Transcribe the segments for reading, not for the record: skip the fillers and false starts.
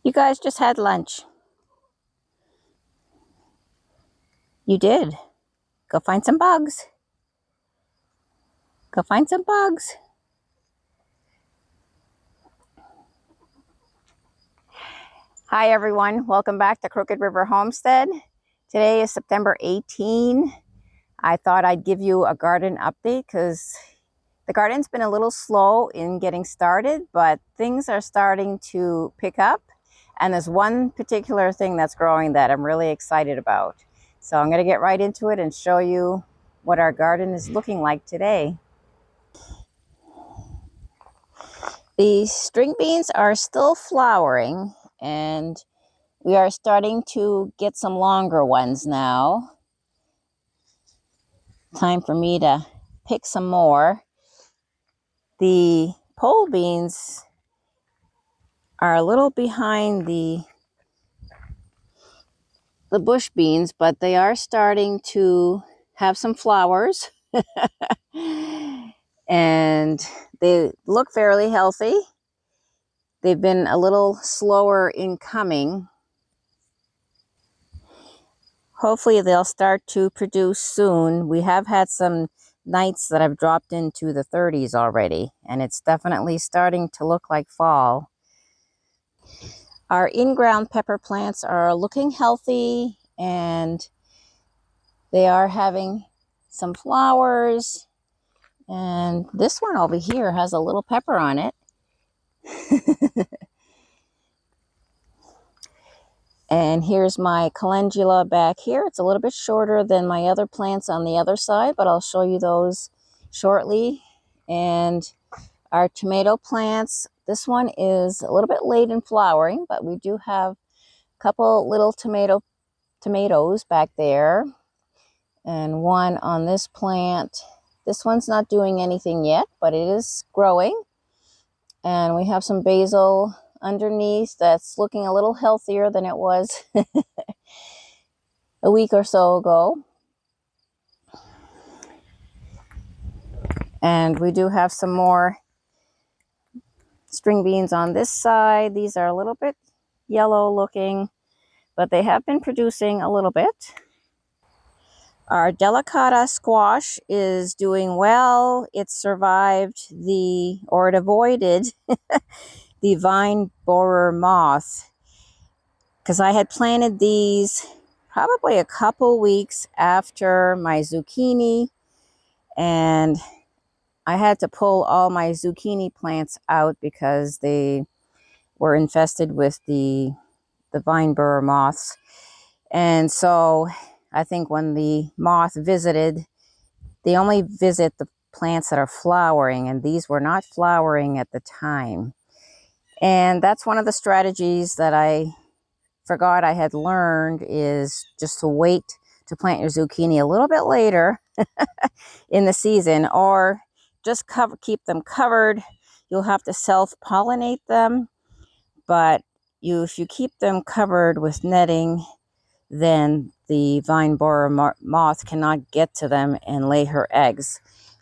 You guys just had lunch. You did. Go find some bugs. Go find some bugs. Hi everyone, welcome back to Crooked River Homestead. Today is September 18. I thought I'd give you a garden update because the garden's been a little slow in getting started, but things are starting to pick up. And there's one particular thing that's growing that I'm really excited about. So I'm going to get right into it and show you what our garden is looking like today. The string beans are still flowering, and we are starting to get some longer ones now. Time for me to pick some more. The pole beans are a little behind the bush beans, but they are starting to have some flowers. And they look fairly healthy. They've been a little slower in coming. Hopefully they'll start to produce soon. We have had some nights that have dropped into the 30s already, and it's definitely starting to look like fall. Our in-ground pepper plants are looking healthy, and they are having some flowers. And this one over here has a little pepper on it. And here's my calendula back here. It's a little bit shorter than my other plants on the other side, but I'll show you those shortly. And our tomato plants, this one is a little bit late in flowering, but we do have a couple little tomatoes back there. And one on this plant. This one's not doing anything yet, but it is growing. And we have some basil underneath that's looking a little healthier than it was a week or so ago. And we do have some more string beans on this side. These are a little bit yellow looking, but they have been producing a little bit. Our delicata squash is doing well. It survived it avoided the vine borer moth, because I had planted these probably a couple weeks after my zucchini, and I had to pull all my zucchini plants out because they were infested with the vine borer moths. And so I think when the moth visited, they only visit the plants that are flowering, and these were not flowering at the time. And that's one of the strategies that I forgot I had learned, is just to wait to plant your zucchini a little bit later in the season, or just keep them covered. You'll have to self-pollinate them, but if you keep them covered with netting, then the vine borer moth cannot get to them and lay her eggs.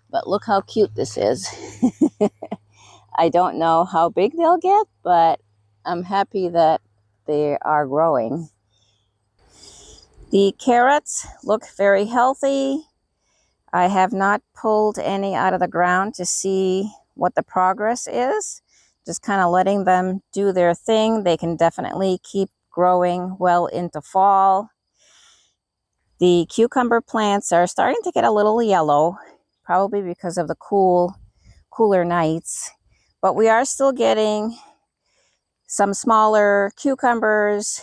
But look how cute this is. I don't know how big they'll get, but I'm happy that they are growing. The carrots look very healthy. I have not pulled any out of the ground to see what the progress is. Just kind of letting them do their thing. They can definitely keep growing well into fall. The cucumber plants are starting to get a little yellow, probably because of the cooler nights. But we are still getting some smaller cucumbers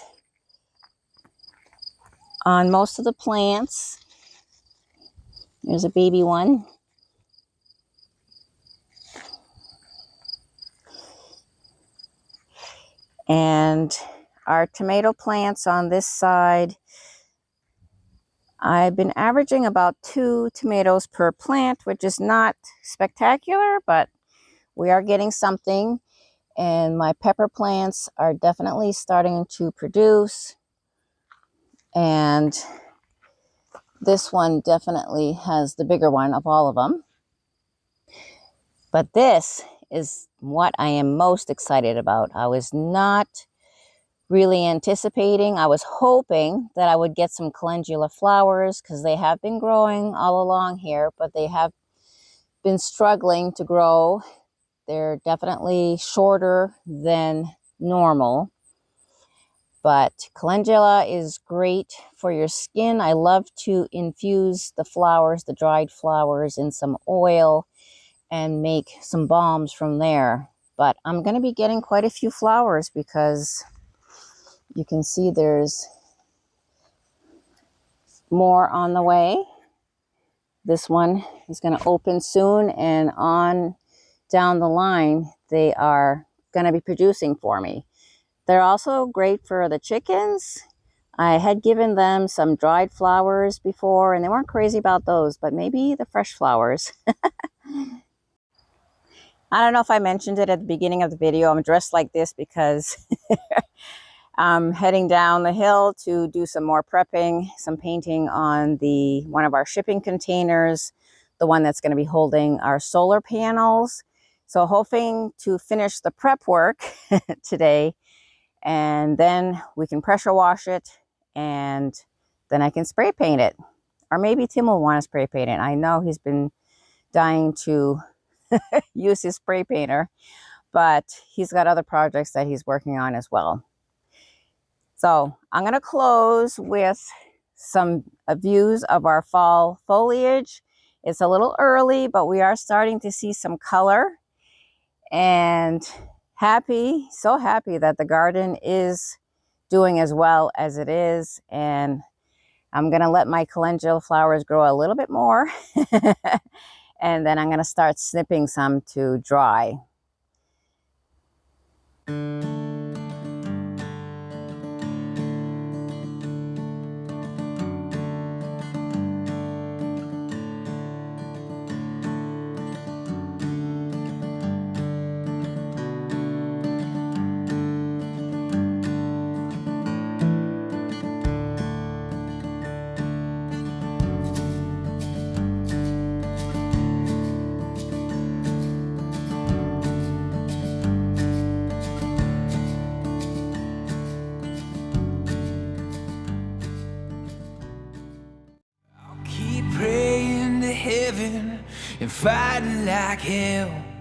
on most of the plants. There's a baby one. And our tomato plants on this side, I've been averaging about 2 tomatoes per plant, which is not spectacular, but we are getting something. And my pepper plants are definitely starting to produce. And this one definitely has the bigger one of all of them. But this is what I am most excited about. I was not really anticipating. I was hoping that I would get some calendula flowers because they have been growing all along here, but they have been struggling to grow. They're definitely shorter than normal. But calendula is great for your skin. I love to infuse the flowers, the dried flowers, in some oil and make some balms from there. But I'm going to be getting quite a few flowers because you can see there's more on the way. This one is going to open soon, and on down the line, they are going to be producing for me. They're also great for the chickens. I had given them some dried flowers before, and they weren't crazy about those, but maybe the fresh flowers. I don't know if I mentioned it at the beginning of the video. I'm dressed like this because I'm heading down the hill to do some more prepping, some painting on one of our shipping containers, the one that's going to be holding our solar panels. So hoping to finish the prep work today, and then we can pressure wash it, and then I can spray paint it. Or maybe Tim will want to spray paint it. I know he's been dying to use his spray painter, but he's got other projects that he's working on as well. So I'm going to close with some views of our fall foliage. It's a little early, but we are starting to see some color, and happy, so happy that the garden is doing as well as it is. And I'm going to let my calendula flowers grow a little bit more. And then I'm going to start snipping some to dry. Keep praying to heaven and fighting like hell.